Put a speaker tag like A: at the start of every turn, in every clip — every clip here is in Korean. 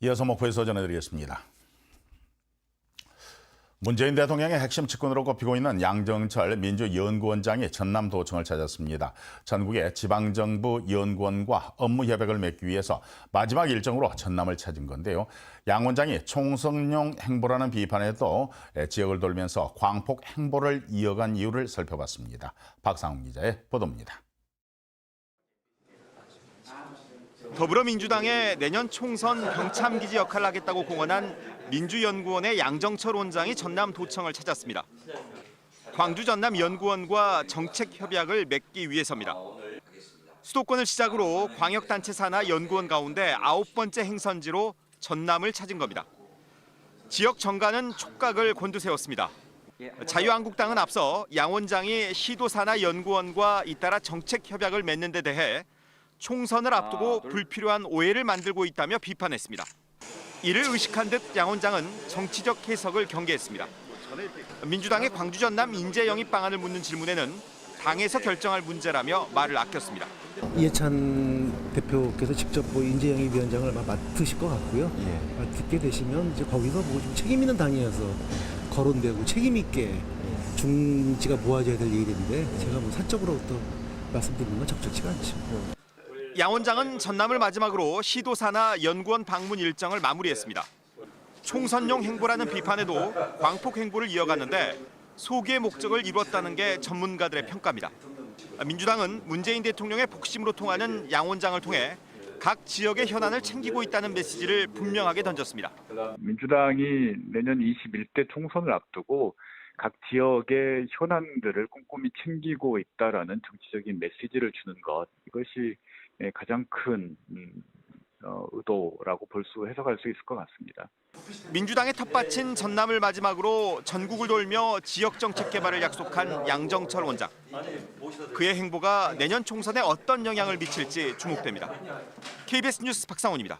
A: 이어서 목포에서 전해드리겠습니다. 문재인 대통령의 핵심 측근으로 꼽히고 있는 양정철 민주연구원장이 전남 도청을 찾았습니다. 전국의 지방정부 연구원과 업무 협약을 맺기 위해서 마지막 일정으로 전남을 찾은 건데요. 양 원장이 총선용 행보라는 비판에도 지역을 돌면서 광폭 행보를 이어간 이유를 살펴봤습니다. 박상훈 기자의 보도입니다.
B: 더불어민주당의 내년 총선 병참기지 역할을 하겠다고 공언한 민주연구원의 양정철 원장이 전남 도청을 찾았습니다. 광주 전남 연구원과 정책 협약을 맺기 위해서입니다. 수도권을 시작으로 광역단체 산하 연구원 가운데 9번째 행선지로 전남을 찾은 겁니다. 지역 정가는 촉각을 곤두세웠습니다. 자유한국당은 앞서 양 원장이 시도 산하 연구원과 잇따라 정책 협약을 맺는 데 대해 총선을 앞두고 불필요한 오해를 만들고 있다며 비판했습니다. 이를 의식한 듯 양 원장은 정치적 해석을 경계했습니다. 민주당의 광주 전남 인재 영입 방안을 묻는 질문에는 당에서 결정할 문제라며 말을 아꼈습니다.
C: 이해찬 대표께서 직접 인재영입위원장을 아마 맡으실 것 같고요. 맡게 되시면 이제 거기서 좀 책임 있는 당이어서 거론되고 책임 있게 중지가 모아져야 될 일인데 제가 사적으로 또 말씀드리는 건 적절치가 않죠.
B: 양 원장은 전남을 마지막으로 시도 산하 연구원 방문 일정을 마무리했습니다. 총선용 행보라는 비판에도 광폭 행보를 이어갔는데 소기의 목적을 이뤘다는 게 전문가들의 평가입니다. 민주당은 문재인 대통령의 복심으로 통하는 양 원장을 통해 각 지역의 현안을 챙기고 있다는 메시지를 분명하게 던졌습니다.
D: 민주당이 내년 21대 총선을 앞두고 각 지역의 현안들을 꼼꼼히 챙기고 있다라는 정치적인 메시지를 주는 것, 이것이 가장 큰 의도라고 해석할 수 있을 것 같습니다.
B: 민주당의 텃밭인 전남을 마지막으로 전국을 돌며 지역 정책 개발을 약속한 양정철 원장. 그의 행보가 내년 총선에 어떤 영향을 미칠지 주목됩니다. KBS 뉴스 박상훈입니다.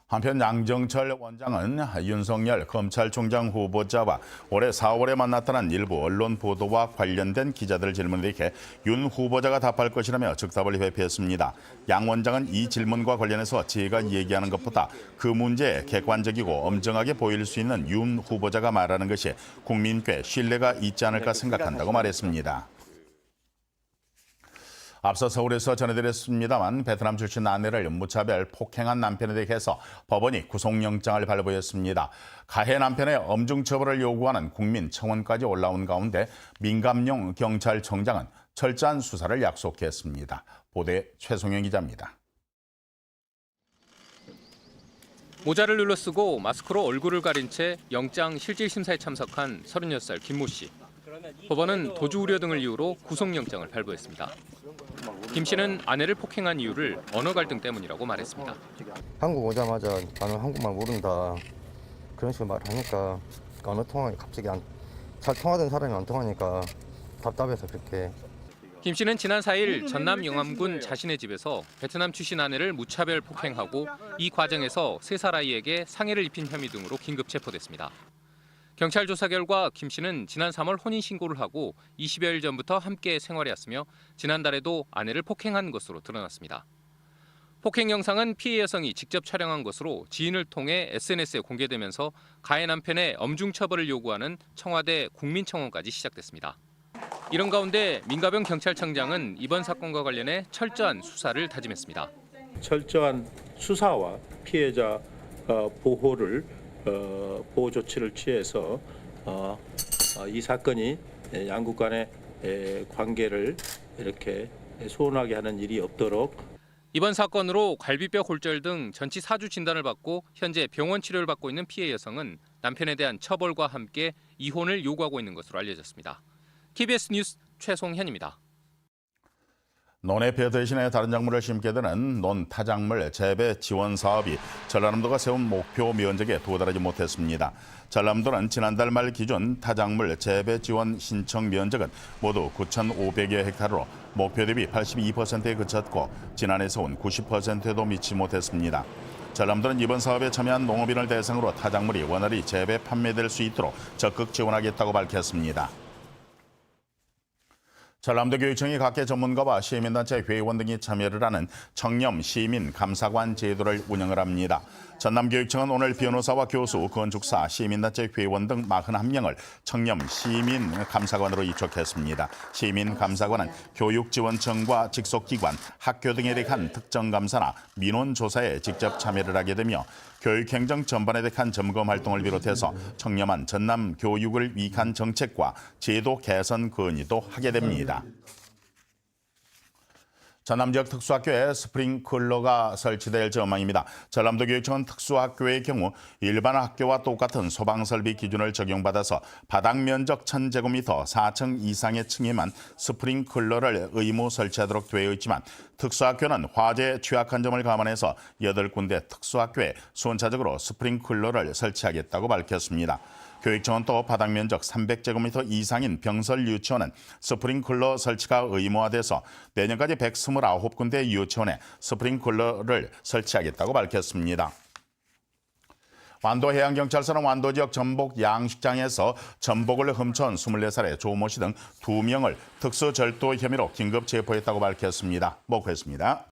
A: 한편 양정철 원장은 윤석열 검찰총장 후보자와 올해 4월에 만났다는 일부 언론 보도와 관련된 기자들 질문에 대해 윤 후보자가 답할 것이라며 즉답을 회피했습니다. 양 원장은 이 질문과 관련해서 제가 얘기하는 것보다 그 문제에 객관적이고 엄정하게 보일 수 있는 윤 후보자가 말하는 것이 국민께 신뢰가 있지 않을까 생각한다고 말했습니다. 앞서 서울에서 전해드렸습니다만 베트남 출신 아내를 무차별 폭행한 남편에 대해서 법원이 구속영장을 발부했습니다. 가해 남편의 엄중 처벌을 요구하는 국민청원까지 올라온 가운데 민감용 경찰청장은 철저한 수사를 약속했습니다. 보도에 최송영 기자입니다.
E: 모자를 눌러쓰고 마스크로 얼굴을 가린 채 영장 실질심사에 참석한 36살 김모 씨. 법원은 도주 우려 등을 이유로 구속영장을 발부했습니다. 김 씨는 아내를 폭행한 이유를 언어 갈등 때문이라고 말했습니다.
F: 한국 오자마자 나는 한국말 모른다 그런 식으로 말하니까 언어 통화가 갑자기 잘 통하던 사람이 안 통하니까 답답해서 그렇게.
E: 김 씨는 지난 4일 전남 영암군 자신의 집에서 베트남 출신 아내를 무차별 폭행하고 이 과정에서 3살 아이에게 상해를 입힌 혐의 등으로 긴급 체포됐습니다. 경찰 조사 결과 김 씨는 지난 3월 혼인신고를 하고 20여일 전부터 함께 생활해왔으며 지난달에도 아내를 폭행한 것으로 드러났습니다. 폭행 영상은 피해 여성이 직접 촬영한 것으로 지인을 통해 SNS에 공개되면서 가해 남편의 엄중 처벌을 요구하는 청와대 국민청원까지 시작됐습니다. 이런 가운데 민가병 경찰청장은 이번 사건과 관련해 철저한 수사를 다짐했습니다.
G: 철저한 수사와 피해자 보호를 보호 조치를 취해서 이 사건이 양국 간의 관계를 이렇게 소원하게 하는 일이 없도록.
E: 이번 사건으로 갈비뼈 골절 등 전치 4주 진단을 받고 현재 병원 치료를 받고 있는 피해 여성은 남편에 대한 처벌과 함께 이혼을 요구하고 있는 것으로 알려졌습니다. KBS 뉴스 최송현입니다.
A: 논의 벼 대신에 다른 작물을 심게 되는 논타작물 재배 지원 사업이 전라남도가 세운 목표 면적에 도달하지 못했습니다. 전라남도는 지난달 말 기준 타작물 재배 지원 신청 면적은 모두 9,500여 헥타르로 목표 대비 82%에 그쳤고 지난해 세운 90%에도 미치지 못했습니다. 전라남도는 이번 사업에 참여한 농업인을 대상으로 타작물이 원활히 재배 판매될 수 있도록 적극 지원하겠다고 밝혔습니다. 전남도 교육청이 각계 전문가와 시민단체 회의원 등이 참여를 하는 청렴 시민 감사관 제도를 운영을 합니다. 전남교육청은 오늘 변호사와 교수, 건축사, 시민단체 회의원 등 41명을 청렴 시민 감사관으로 이촉했습니다. 시민 감사관은 교육지원청과 직속기관, 학교 등에 대한 특정 감사나 민원 조사에 직접 참여를 하게 되며 교육행정 전반에 대한 점검 활동을 비롯해서 청렴한 전남 교육을 위한 정책과 제도 개선 건의도 하게 됩니다. 전남 지역 특수학교에 스프링클러가 설치될 전망입니다. 전남도 교육청은 특수학교의 경우 일반 학교와 똑같은 소방설비 기준을 적용받아서 바닥 면적 1000제곱미터 4층 이상의 층에만 스프링클러를 의무 설치하도록 되어 있지만 특수학교는 화재 취약한 점을 감안해서 8군데 특수학교에 순차적으로 스프링클러를 설치하겠다고 밝혔습니다. 교육청은 또 바닥 면적 300제곱미터 이상인 병설 유치원은 스프링클러 설치가 의무화돼서 내년까지 129군데 유치원에 스프링클러를 설치하겠다고 밝혔습니다. 완도해양경찰서는 완도 지역 전복 양식장에서 전복을 훔쳐온 24살의 조모 씨 등 2명을 특수절도 혐의로 긴급 체포했다고 밝혔습니다. 목포였습니다.